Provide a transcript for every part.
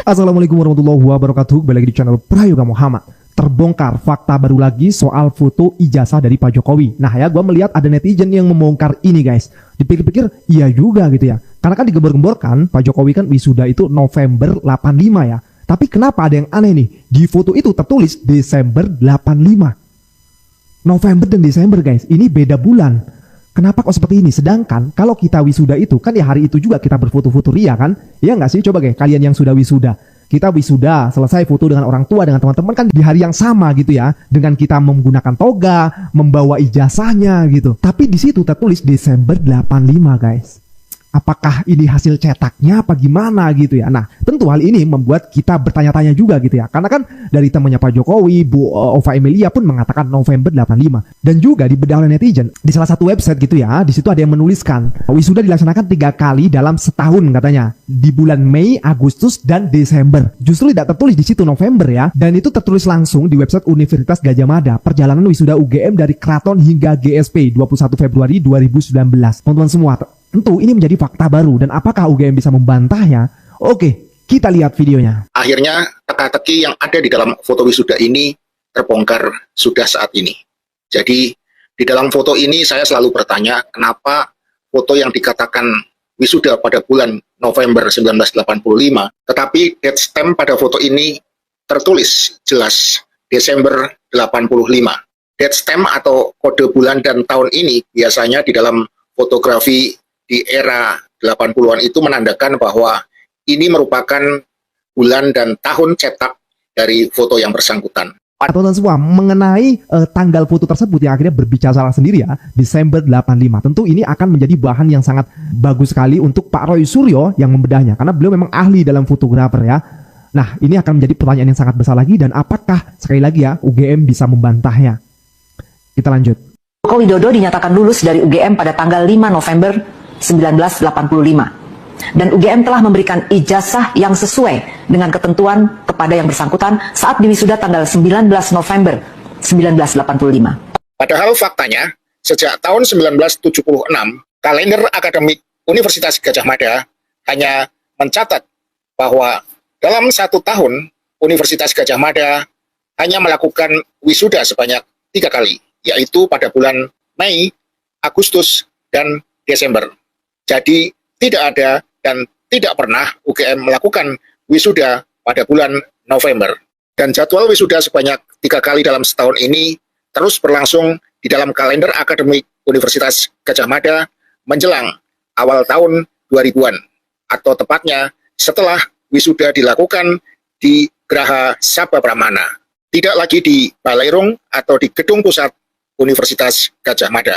Assalamualaikum warahmatullahi wabarakatuh. Kembali lagi di channel Prayoga Muhammad. Terbongkar fakta baru lagi soal foto ijazah dari Pak Jokowi. Nah ya, gue melihat ada netizen yang membongkar ini guys. Dipikir-pikir, iya juga gitu ya. Karena kan digembor-gemborkan Pak Jokowi kan wisuda itu November 85 ya. Tapi kenapa ada yang aneh nih? Di foto itu tertulis Desember 85. November dan Desember guys, ini beda bulan. Kenapa kok seperti ini? Sedangkan kalau kita wisuda itu kan ya hari itu juga kita berfoto-foto ria kan? Iya nggak sih? Coba guys, kalian yang sudah wisuda. Kita wisuda, selesai foto dengan orang tua, dengan teman-teman kan di hari yang sama gitu ya. Dengan kita menggunakan toga, membawa ijazahnya gitu. Tapi di situ tertulis Desember 85 guys. Apakah ini hasil cetaknya apa gimana gitu ya. Nah tentu hal ini membuat kita bertanya-tanya juga gitu ya. Karena kan dari temannya Pak Jokowi, Bu Ova Emilia pun mengatakan November 85. Dan juga dibedah oleh netizen di salah satu website gitu ya. Di situ ada yang menuliskan wisuda dilaksanakan 3 kali dalam setahun katanya. Di bulan Mei, Agustus, dan Desember. Justru tidak tertulis di situ November ya. Dan itu tertulis langsung di website Universitas Gadjah Mada. Perjalanan wisuda UGM dari Keraton hingga GSP 21 Februari 2019. Teman-teman semua, tentu ini menjadi fakta baru dan apakah UGM bisa membantahnya? Oke, kita lihat videonya. Akhirnya teka-teki yang ada di dalam foto wisuda ini terbongkar sudah saat ini. Jadi di dalam foto ini saya selalu bertanya kenapa foto yang dikatakan wisuda pada bulan November 1985, tetapi date stamp pada foto ini tertulis jelas Desember 85. Date stamp atau kode bulan dan tahun ini biasanya di dalam fotografi di era 80-an itu menandakan bahwa ini merupakan bulan dan tahun cetak dari foto yang bersangkutan. Teman-teman semua, mengenai tanggal foto tersebut yang akhirnya berbicara sendiri ya, Desember 85. Tentu ini akan menjadi bahan yang sangat bagus sekali untuk Pak Roy Suryo yang membedahnya. Karena beliau memang ahli dalam fotografer ya. Nah, ini akan menjadi pertanyaan yang sangat besar lagi. Dan apakah, sekali lagi ya, UGM bisa membantahnya? Kita lanjut. Joko Widodo dinyatakan lulus dari UGM pada tanggal 5 November 1985. Dan UGM telah memberikan ijazah yang sesuai dengan ketentuan kepada yang bersangkutan saat diwisuda tanggal 19 November 1985. Padahal faktanya, sejak tahun 1976, kalender akademik Universitas Gadjah Mada hanya mencatat bahwa dalam 1 tahun, Universitas Gadjah Mada hanya melakukan wisuda sebanyak 3 kali, yaitu pada bulan Mei, Agustus, dan Desember. Jadi tidak ada dan tidak pernah UGM melakukan wisuda pada bulan November. Dan jadwal wisuda sebanyak 3 kali dalam setahun ini terus berlangsung di dalam kalender akademik Universitas Gadjah Mada menjelang awal tahun 2000-an. Atau tepatnya setelah wisuda dilakukan di Geraha Sababramana. Tidak lagi di Balairung atau di gedung pusat Universitas Gadjah Mada.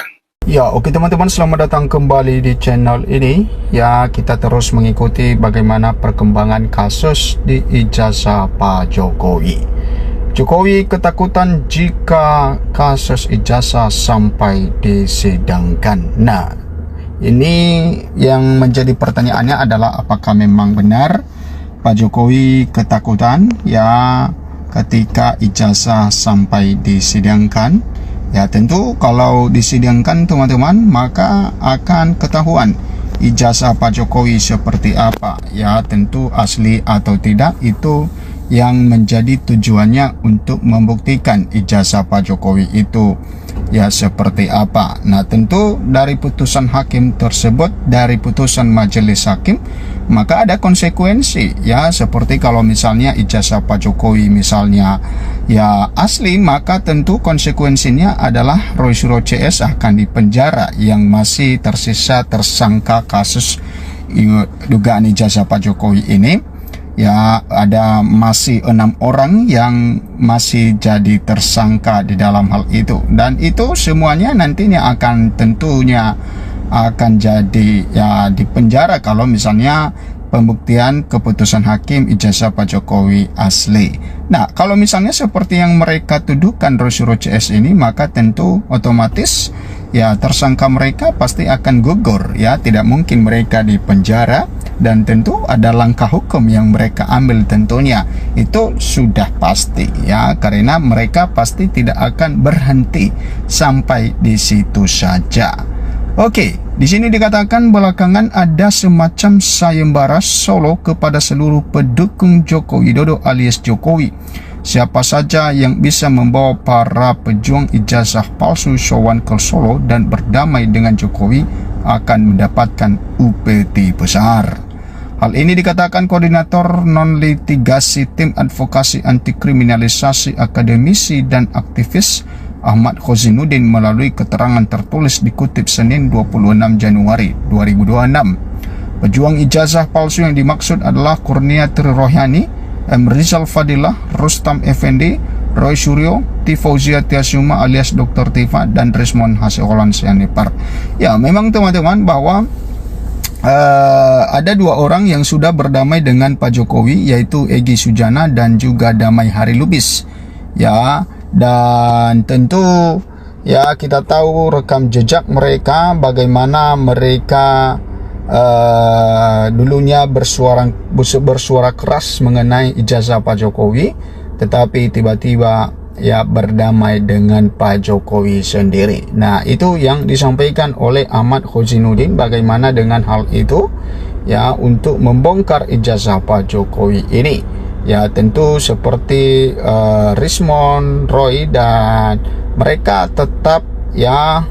Ya, oke teman-teman, selamat datang kembali di channel ini. Ya, kita terus mengikuti bagaimana perkembangan kasus di ijazah Pak Jokowi. Jokowi ketakutan jika kasus ijazah sampai disidangkan. Nah, ini yang menjadi pertanyaannya adalah apakah memang benar Pak Jokowi ketakutan ya ketika ijazah sampai disidangkan. Ya tentu kalau disidangkan teman-teman maka akan ketahuan ijazah Pak Jokowi seperti apa. Ya tentu asli atau tidak itu yang menjadi tujuannya untuk membuktikan ijazah Pak Jokowi itu ya seperti apa. Nah tentu dari putusan hakim tersebut, dari putusan majelis hakim, maka ada konsekuensi ya, seperti kalau misalnya ijazah Pak Jokowi misalnya ya asli, maka tentu konsekuensinya adalah Roy Suryo CS akan dipenjara yang masih tersisa tersangka kasus dugaan ijazah Pak Jokowi ini. Ya ada masih 6 orang yang masih jadi tersangka di dalam hal itu, dan itu semuanya nantinya akan tentunya akan jadi ya dipenjara kalau misalnya pembuktian keputusan hakim ijazah Pak Jokowi asli. Nah kalau misalnya seperti yang mereka tuduhkan Roy Suryo CS ini, maka tentu otomatis ya tersangka mereka pasti akan gugur ya, tidak mungkin mereka dipenjara. Dan tentu ada langkah hukum yang mereka ambil tentunya, itu sudah pasti ya, karena mereka pasti tidak akan berhenti sampai di situ saja. Oke, di sini dikatakan belakangan ada semacam sayembara Solo kepada seluruh pendukung Joko Widodo alias Jokowi. Siapa saja yang bisa membawa para pejuang ijazah palsu sowan ke Solo dan berdamai dengan Jokowi akan mendapatkan UPT besar. Hal ini dikatakan Koordinator Non-Litigasi Tim Advokasi Anti Kriminalisasi Akademisi dan Aktivis Ahmad Khozinuddin melalui keterangan tertulis dikutip Senin 26 Januari 2026. Pejuang ijazah palsu yang dimaksud adalah Kurnia Trirohyani, M. Rizal Fadilah, Rustam Effendi, Roy Suryo, Tifauzia Tiasuma alias Dr. Tifa, dan Resmond Haseholan Sianipar. Ya, memang teman-teman bahwa ada dua orang yang sudah berdamai dengan Pak Jokowi, yaitu Egy Sujana dan juga Damai Hari Lubis. Ya, dan tentu ya kita tahu rekam jejak mereka, bagaimana mereka dulunya bersuara keras mengenai ijazah Pak Jokowi, tetapi tiba-tiba ya berdamai dengan Pak Jokowi sendiri. Nah, itu yang disampaikan oleh Ahmad Khozinuddin, bagaimana dengan hal itu ya untuk membongkar ijazah Pak Jokowi ini. Ya, tentu seperti Rismond, Roy, dan mereka tetap ya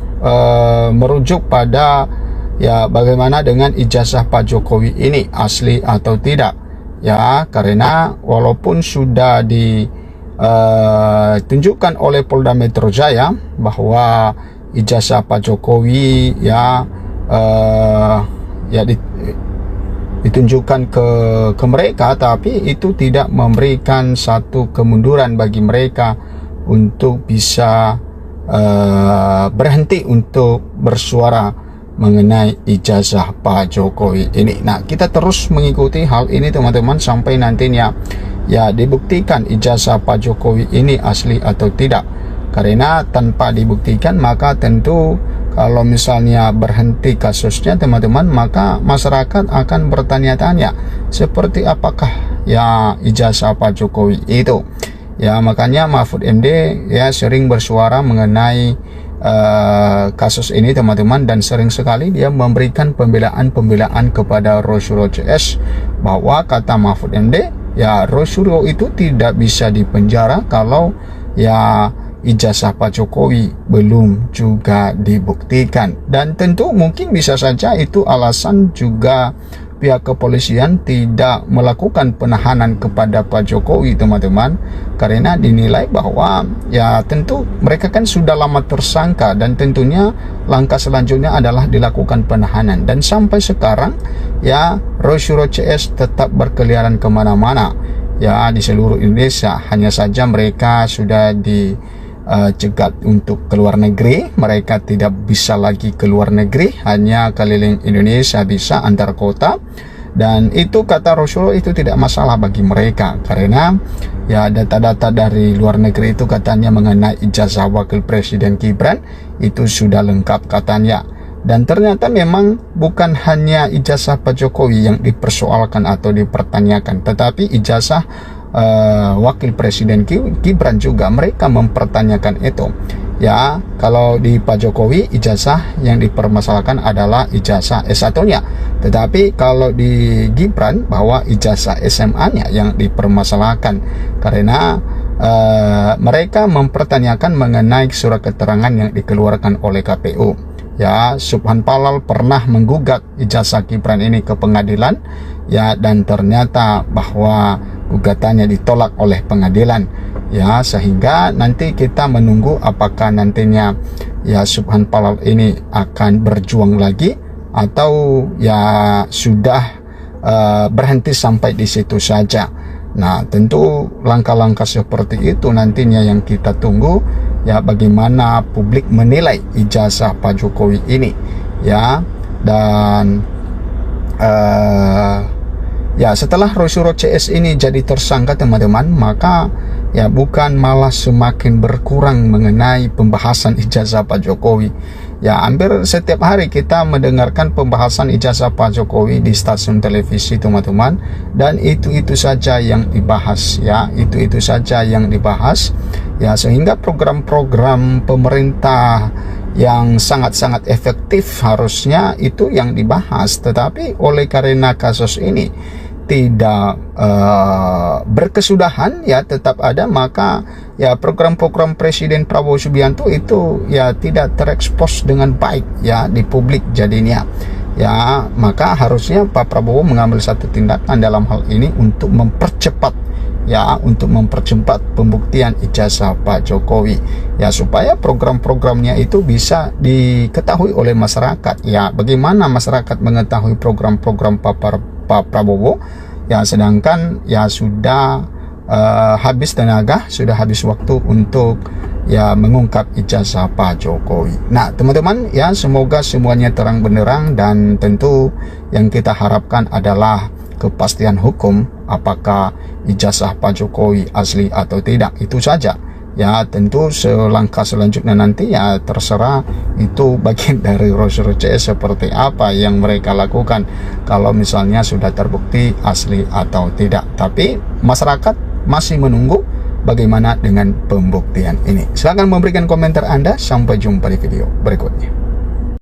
merujuk pada ya bagaimana dengan ijazah Pak Jokowi ini asli atau tidak. Ya, karena walaupun sudah ditunjukkan oleh Polda Metro Jaya bahwa ijazah Pak Jokowi ya ditunjukkan ke mereka, tapi itu tidak memberikan satu kemunduran bagi mereka untuk bisa berhenti untuk bersuara mengenai ijazah Pak Jokowi ini. Nah, kita terus mengikuti hal ini teman-teman sampai nantinya ya dibuktikan ijazah Pak Jokowi ini asli atau tidak. Karena tanpa dibuktikan maka tentu kalau misalnya berhenti kasusnya teman-teman, maka masyarakat akan bertanya-tanya seperti apakah ya ijazah Pak Jokowi itu. Ya, makanya Mahfud MD ya sering bersuara mengenai kasus ini teman-teman, dan sering sekali dia memberikan pembelaan kepada Roy Suryo CS, bahwa kata Mahfud MD ya Roy Suryo itu tidak bisa dipenjara kalau ya ijazah Pak Jokowi belum juga dibuktikan. Dan tentu mungkin bisa saja itu alasan juga pihak kepolisian tidak melakukan penahanan kepada Pak Jokowi teman-teman, karena dinilai bahwa ya tentu mereka kan sudah lama tersangka, dan tentunya langkah selanjutnya adalah dilakukan penahanan. Dan sampai sekarang ya Roy Suryo CS tetap berkeliaran kemana-mana ya di seluruh Indonesia. Hanya saja mereka sudah cegat untuk keluar negeri, mereka tidak bisa lagi keluar negeri, hanya keliling Indonesia bisa antar kota. Dan itu kata Rasulullah itu tidak masalah bagi mereka, karena ya data-data dari luar negeri itu katanya mengenai ijazah Wakil Presiden Gibran itu sudah lengkap katanya. Dan ternyata memang bukan hanya ijazah Pak Jokowi yang dipersoalkan atau dipertanyakan, tetapi ijazah Wakil Presiden Gibran juga mereka mempertanyakan itu. Ya, kalau di Pak Jokowi ijazah yang dipermasalahkan adalah ijazah S1-nya. Tetapi kalau di Gibran bahwa ijazah SMA-nya yang dipermasalahkan, karena mereka mempertanyakan mengenai surat keterangan yang dikeluarkan oleh KPU. Ya, Subhan Palal pernah menggugat ijazah Gibran ini ke pengadilan ya, dan ternyata bahwa gugatannya ditolak oleh pengadilan ya, sehingga nanti kita menunggu apakah nantinya ya Subhan Palal ini akan berjuang lagi atau ya sudah berhenti sampai di situ saja. Nah, tentu langkah-langkah seperti itu nantinya yang kita tunggu ya, bagaimana publik menilai ijazah Pak Jokowi ini ya. Dan ya setelah Roy Suryo CS ini jadi tersangka teman-teman, maka ya bukan malah semakin berkurang mengenai pembahasan ijazah Pak Jokowi. Ya, hampir setiap hari kita mendengarkan pembahasan ijazah Pak Jokowi di stasiun televisi teman-teman, dan itu saja yang dibahas ya, itu saja yang dibahas ya, sehingga program-program pemerintah yang sangat-sangat efektif harusnya itu yang dibahas, tetapi oleh karena kasus ini tidak berkesudahan ya tetap ada, maka ya program-program Presiden Prabowo Subianto itu ya tidak terekspos dengan baik ya di publik jadinya. Ya, maka harusnya Pak Prabowo mengambil satu tindakan dalam hal ini untuk mempercepat pembuktian ijazah Pak Jokowi ya, supaya program-programnya itu bisa diketahui oleh masyarakat. Ya, bagaimana masyarakat mengetahui program-program Pak Prabowo ya, sedangkan ya sudah habis tenaga, sudah habis waktu untuk ya mengungkap ijazah Pak Jokowi. Nah, teman-teman ya, semoga semuanya terang benderang, dan tentu yang kita harapkan adalah kepastian hukum apakah ijazah Pak Jokowi asli atau tidak. Itu saja. Ya, tentu selangkah selanjutnya nanti ya terserah, itu bagian dari Roche seperti apa yang mereka lakukan kalau misalnya sudah terbukti asli atau tidak. Tapi masyarakat masih menunggu bagaimana dengan pembuktian ini. Silahkan memberikan komentar Anda. Sampai jumpa di video berikutnya.